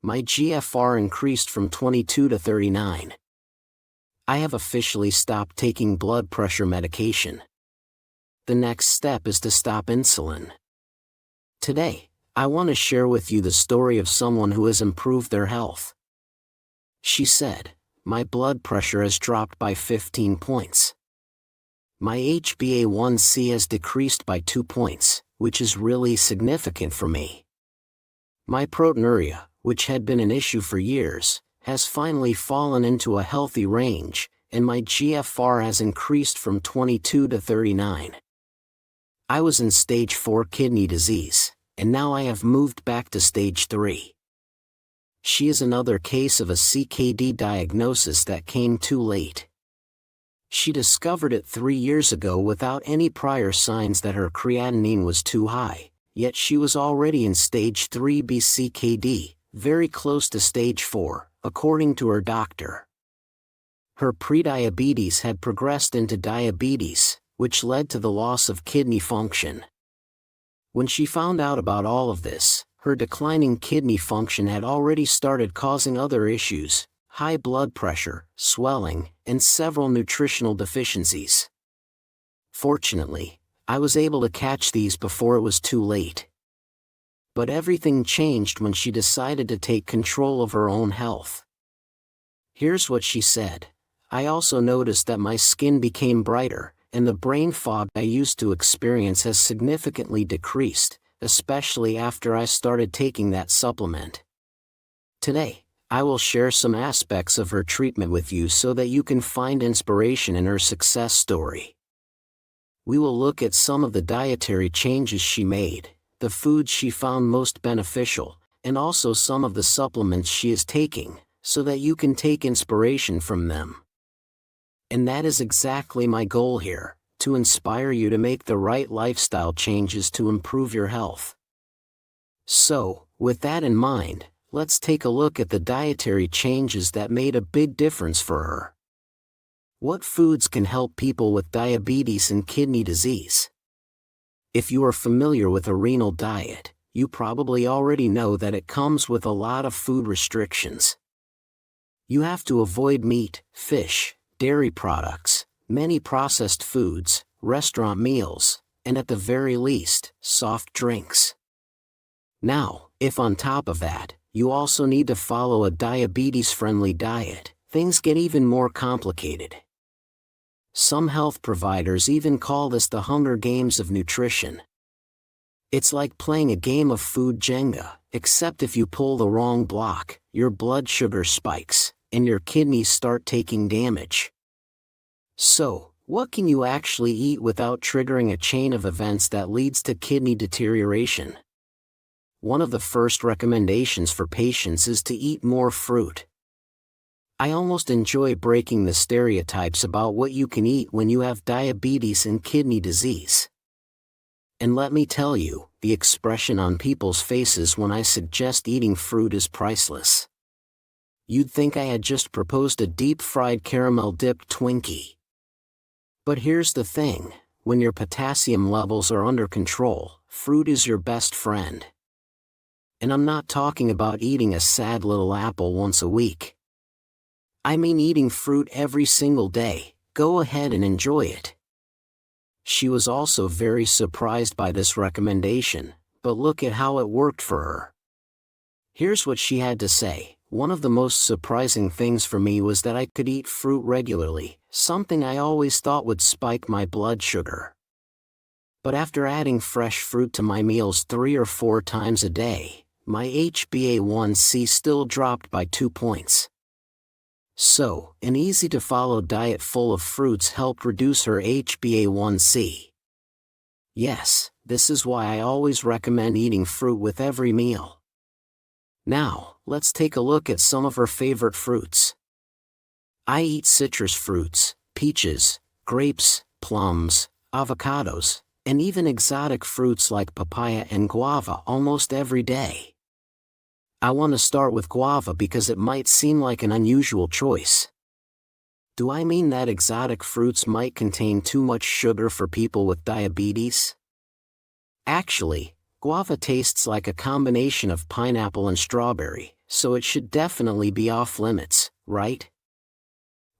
my GFR increased from 22 to 39. I have officially stopped taking blood pressure medication. The next step is to stop insulin. Today, I want to share with you the story of someone who has improved their health. She said, "My blood pressure has dropped by 15 points. My HbA1c has decreased by 2 points, which is really significant for me. My proteinuria, which had been an issue for years, has finally fallen into a healthy range, and my GFR has increased from 22 to 39. I was in stage 4 kidney disease, and now I have moved back to stage 3. She is another case of a CKD diagnosis that came too late. She discovered it 3 years ago without any prior signs that her creatinine was too high, yet she was already in stage 3B CKD, very close to stage 4, according to her doctor. Her prediabetes had progressed into diabetes, which led to the loss of kidney function. When she found out about all of this, her declining kidney function had already started causing other issues: high blood pressure, swelling, and several nutritional deficiencies. Fortunately, I was able to catch these before it was too late. But everything changed when she decided to take control of her own health. Here's what she said: "I also noticed that my skin became brighter, and the brain fog I used to experience has significantly decreased, especially after I started taking that supplement." Today, I will share some aspects of her treatment with you so that you can find inspiration in her success story. We will look at some of the dietary changes she made, the foods she found most beneficial, and also some of the supplements she is taking, so that you can take inspiration from them. And that is exactly my goal here, to inspire you to make the right lifestyle changes to improve your health. So, with that in mind, let's take a look at the dietary changes that made a big difference for her. What foods can help people with diabetes and kidney disease? If you are familiar with a renal diet, you probably already know that it comes with a lot of food restrictions. You have to avoid meat, fish, dairy products, many processed foods, restaurant meals, and at the very least, soft drinks. Now, if on top of that, you also need to follow a diabetes-friendly diet, things get even more complicated. Some health providers even call this the Hunger Games of nutrition. It's like playing a game of food Jenga, except if you pull the wrong block, your blood sugar spikes, and your kidneys start taking damage. So, what can you actually eat without triggering a chain of events that leads to kidney deterioration? One of the first recommendations for patients is to eat more fruit. I almost enjoy breaking the stereotypes about what you can eat when you have diabetes and kidney disease. And let me tell you, the expression on people's faces when I suggest eating fruit is priceless. You'd think I had just proposed a deep-fried caramel-dipped Twinkie. But here's the thing, when your potassium levels are under control, fruit is your best friend. And I'm not talking about eating a sad little apple once a week. I mean eating fruit every single day. Go ahead and enjoy it. She was also very surprised by this recommendation, but look at how it worked for her. Here's what she had to say: "One of the most surprising things for me was that I could eat fruit regularly, something I always thought would spike my blood sugar. But after adding fresh fruit to my meals 3 or 4 times a day, my HbA1c still dropped by 2 points. So, an easy-to-follow diet full of fruits helped reduce her HbA1c. Yes, this is why I always recommend eating fruit with every meal. Now, let's take a look at some of her favorite fruits. I eat citrus fruits, peaches, grapes, plums, avocados, and even exotic fruits like papaya and guava almost every day. I want to start with guava because it might seem like an unusual choice. Do I mean that exotic fruits might contain too much sugar for people with diabetes? Actually, guava tastes like a combination of pineapple and strawberry, so it should definitely be off limits, right?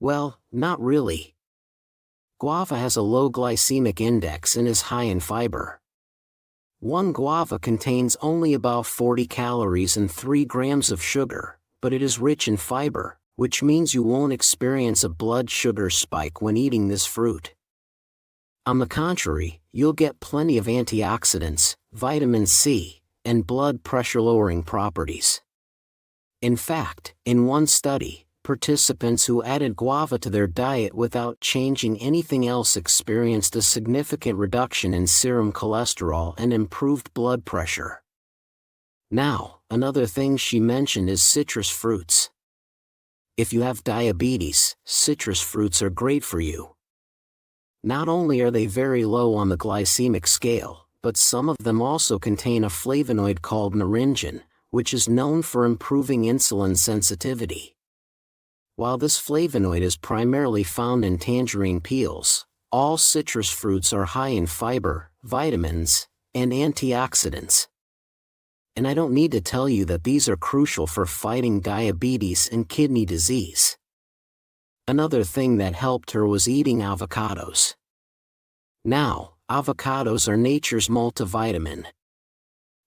Well, not really. Guava has a low glycemic index and is high in fiber. One guava contains only about 40 calories and 3 grams of sugar, but it is rich in fiber, which means you won't experience a blood sugar spike when eating this fruit. On the contrary, you'll get plenty of antioxidants, vitamin C, and blood pressure-lowering properties. In fact, in one study, participants who added guava to their diet without changing anything else experienced a significant reduction in serum cholesterol and improved blood pressure. Now, another thing she mentioned is citrus fruits. If you have diabetes, citrus fruits are great for you. Not only are they very low on the glycemic scale, but some of them also contain a flavonoid called naringin, which is known for improving insulin sensitivity. While this flavonoid is primarily found in tangerine peels, all citrus fruits are high in fiber, vitamins, and antioxidants. And I don't need to tell you that these are crucial for fighting diabetes and kidney disease. Another thing that helped her was eating avocados. Now, avocados are nature's multivitamin.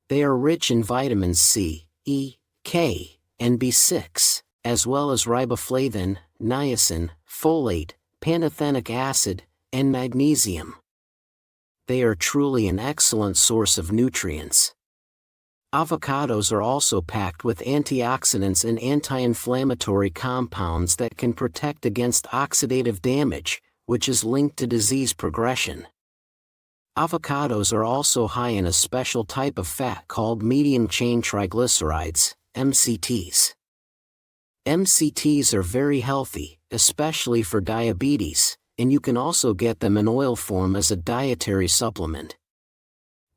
They are rich in vitamins C, E, K, and B6, as well as riboflavin, niacin, folate, pantothenic acid, and magnesium. They are truly an excellent source of nutrients. Avocados are also packed with antioxidants and anti-inflammatory compounds that can protect against oxidative damage, which is linked to disease progression. Avocados are also high in a special type of fat called medium-chain triglycerides, MCTs. MCTs are very healthy, especially for diabetes, and you can also get them in oil form as a dietary supplement.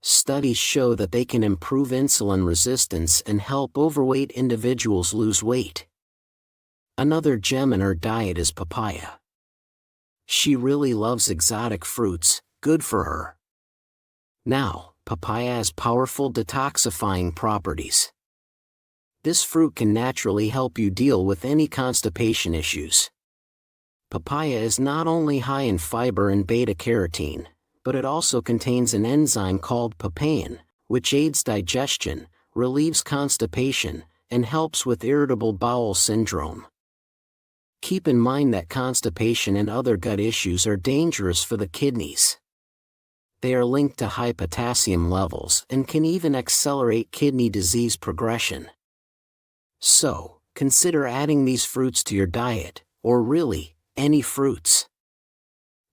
Studies show that they can improve insulin resistance and help overweight individuals lose weight. Another gem in her diet is papaya. She really loves exotic fruits, good for her. Now, papaya has powerful detoxifying properties. This fruit can naturally help you deal with any constipation issues. Papaya is not only high in fiber and beta-carotene, but it also contains an enzyme called papain, which aids digestion, relieves constipation, and helps with irritable bowel syndrome. Keep in mind that constipation and other gut issues are dangerous for the kidneys. They are linked to high potassium levels and can even accelerate kidney disease progression. So, consider adding these fruits to your diet, or really, any fruits.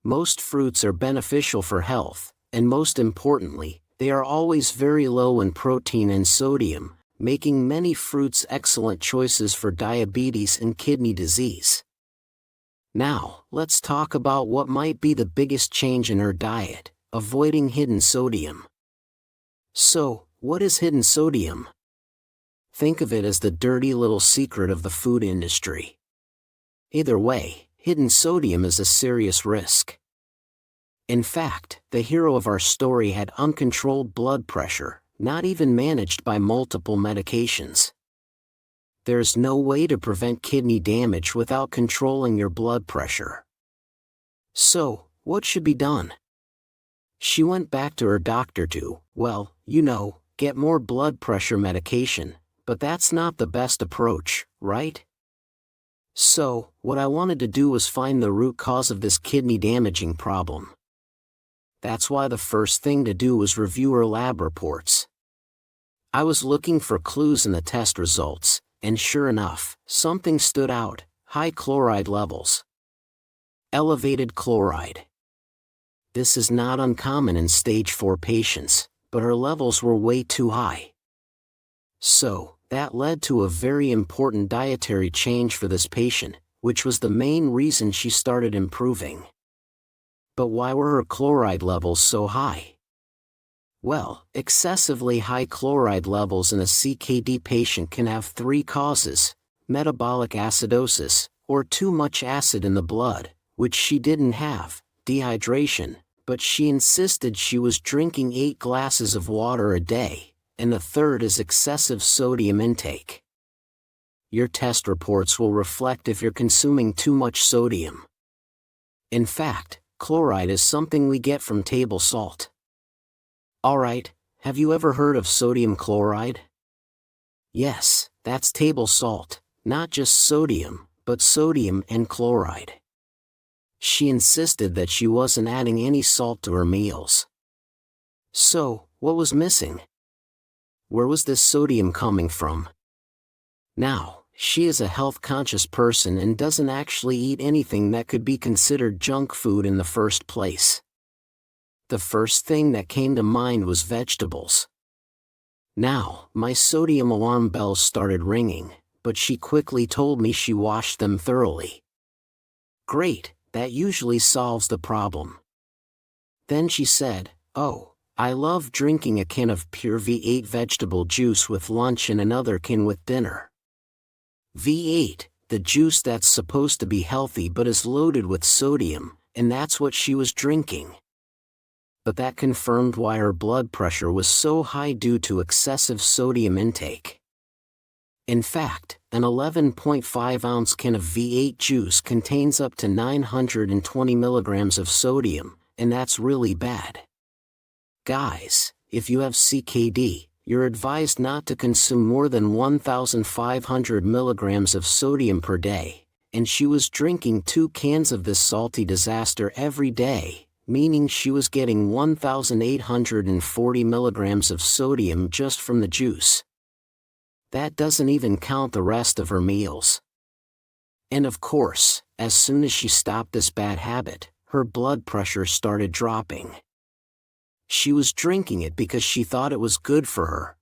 Most fruits are beneficial for health, and most importantly, they are always very low in protein and sodium, making many fruits excellent choices for diabetes and kidney disease. Now, let's talk about what might be the biggest change in her diet: avoiding hidden sodium. So, what is hidden sodium? Think of it as the dirty little secret of the food industry. Either way, hidden sodium is a serious risk. In fact, the hero of our story had uncontrolled blood pressure, not even managed by multiple medications. There's no way to prevent kidney damage without controlling your blood pressure. So, what should be done? She went back to her doctor to, well, get more blood pressure medication, but that's not the best approach, right? So, what I wanted to do was find the root cause of this kidney damaging problem. That's why the first thing to do was review her lab reports. I was looking for clues in the test results, and sure enough, something stood out: high chloride levels. Elevated chloride. This is not uncommon in stage 4 patients, but her levels were way too high. So, that led to a very important dietary change for this patient, which was the main reason she started improving. But why were her chloride levels so high? Well, excessively high chloride levels in a CKD patient can have 3 causes: metabolic acidosis, or too much acid in the blood, which she didn't have, dehydration, but she insisted she was drinking 8 glasses of water a day, and the third is excessive sodium intake. Your test reports will reflect if you're consuming too much sodium. In fact, chloride is something we get from table salt. Alright, have you ever heard of sodium chloride? Yes, that's table salt, not just sodium, but sodium and chloride. She insisted that she wasn't adding any salt to her meals. So, what was missing? Where was this sodium coming from? Now, she is a health-conscious person and doesn't actually eat anything that could be considered junk food in the first place. The first thing that came to mind was vegetables. Now, my sodium alarm bells started ringing, but she quickly told me she washed them thoroughly. Great, that usually solves the problem. Then she said, "Oh, I love drinking a can of pure V8 vegetable juice with lunch and another can with dinner." V8, the juice that's supposed to be healthy but is loaded with sodium, and that's what she was drinking. But that confirmed why her blood pressure was so high due to excessive sodium intake. In fact, an 11.5-ounce can of V8 juice contains up to 920 milligrams of sodium, and that's really bad. Guys, if you have CKD, you're advised not to consume more than 1,500 milligrams of sodium per day, and she was drinking 2 cans of this salty disaster every day, meaning she was getting 1,840 milligrams of sodium just from the juice. That doesn't even count the rest of her meals. And of course, as soon as she stopped this bad habit, her blood pressure started dropping. She was drinking it because she thought it was good for her.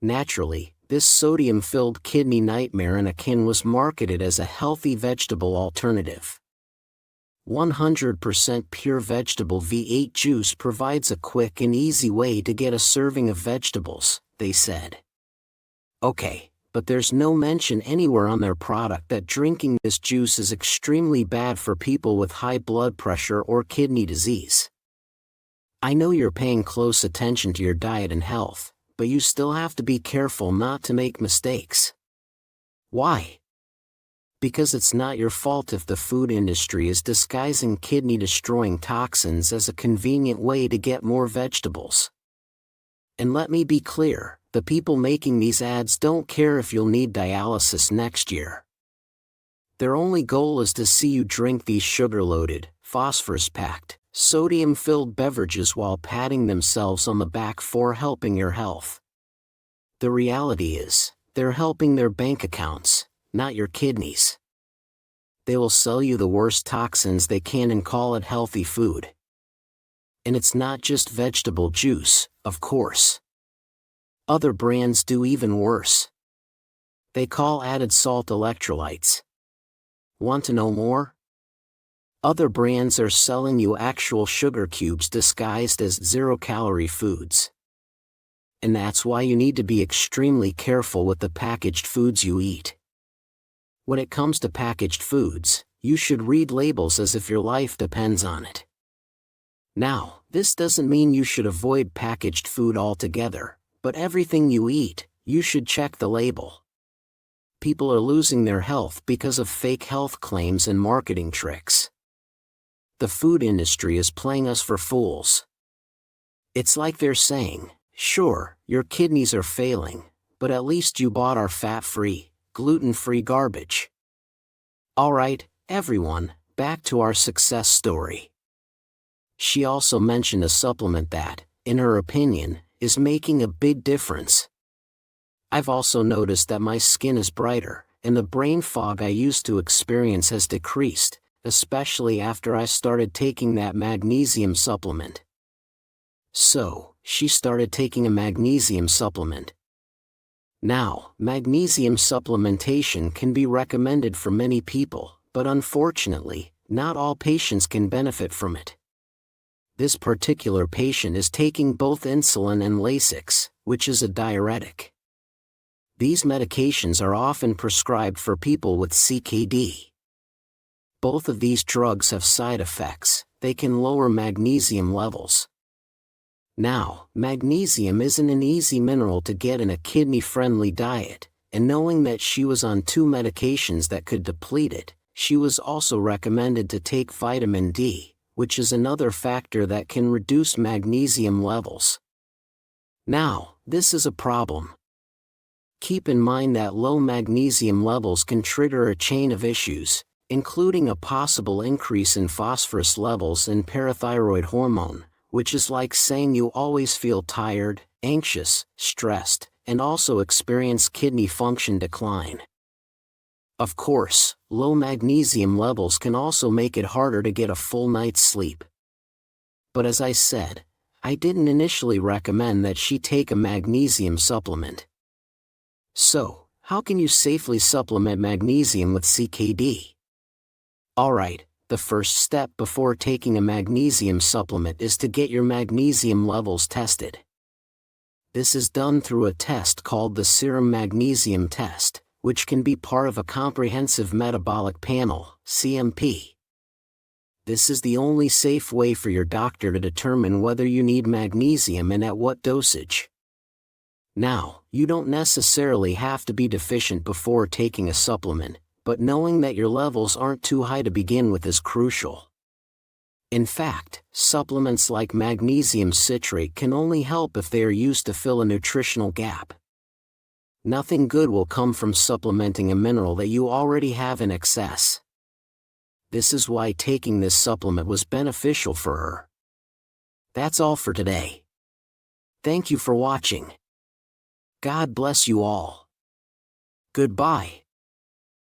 Naturally, this sodium-filled kidney nightmare in a can was marketed as a healthy vegetable alternative. 100% pure vegetable V8 juice provides a quick and easy way to get a serving of vegetables, they said. Okay, but there's no mention anywhere on their product that drinking this juice is extremely bad for people with high blood pressure or kidney disease. I know you're paying close attention to your diet and health, but you still have to be careful not to make mistakes. Why? Because it's not your fault if the food industry is disguising kidney-destroying toxins as a convenient way to get more vegetables. And let me be clear, the people making these ads don't care if you'll need dialysis next year. Their only goal is to see you drink these sugar-loaded, phosphorus-packed, sodium-filled beverages while patting themselves on the back for helping your health. The reality is, they're helping their bank accounts, not your kidneys. They will sell you the worst toxins they can and call it healthy food. And it's not just vegetable juice, of course. Other brands do even worse. They call added salt electrolytes. Want to know more? Other brands are selling you actual sugar cubes disguised as zero-calorie foods. And that's why you need to be extremely careful with the packaged foods you eat. When it comes to packaged foods, you should read labels as if your life depends on it. Now, this doesn't mean you should avoid packaged food altogether, but everything you eat, you should check the label. People are losing their health because of fake health claims and marketing tricks. The food industry is playing us for fools. It's like they're saying, sure, your kidneys are failing, but at least you bought our fat-free, gluten-free garbage. Alright, everyone, back to our success story. She also mentioned a supplement that, in her opinion, is making a big difference. I've also noticed that my skin is brighter, and the brain fog I used to experience has decreased, especially after I started taking that magnesium supplement. So, she started taking a magnesium supplement. Now, magnesium supplementation can be recommended for many people, but unfortunately, not all patients can benefit from it. This particular patient is taking both insulin and Lasix, which is a diuretic. These medications are often prescribed for people with CKD. Both of these drugs have side effects. They can lower magnesium levels. Now, magnesium isn't an easy mineral to get in a kidney-friendly diet, and knowing that she was on 2 medications that could deplete it, she was also recommended to take vitamin D, which is another factor that can reduce magnesium levels. Now, this is a problem. Keep in mind that low magnesium levels can trigger a chain of issues, including a possible increase in phosphorus levels and parathyroid hormone, which is like saying you always feel tired, anxious, stressed, and also experience kidney function decline. Of course, low magnesium levels can also make it harder to get a full night's sleep. But as I said, I didn't initially recommend that she take a magnesium supplement. So, how can you safely supplement magnesium with CKD? Alright, the first step before taking a magnesium supplement is to get your magnesium levels tested. This is done through a test called the serum magnesium test, which can be part of a comprehensive metabolic panel, CMP. This is the only safe way for your doctor to determine whether you need magnesium and at what dosage. Now, you don't necessarily have to be deficient before taking a supplement, but knowing that your levels aren't too high to begin with is crucial. In fact, supplements like magnesium citrate can only help if they are used to fill a nutritional gap. Nothing good will come from supplementing a mineral that you already have in excess. This is why taking this supplement was beneficial for her. That's all for today. Thank you for watching. God bless you all. Goodbye.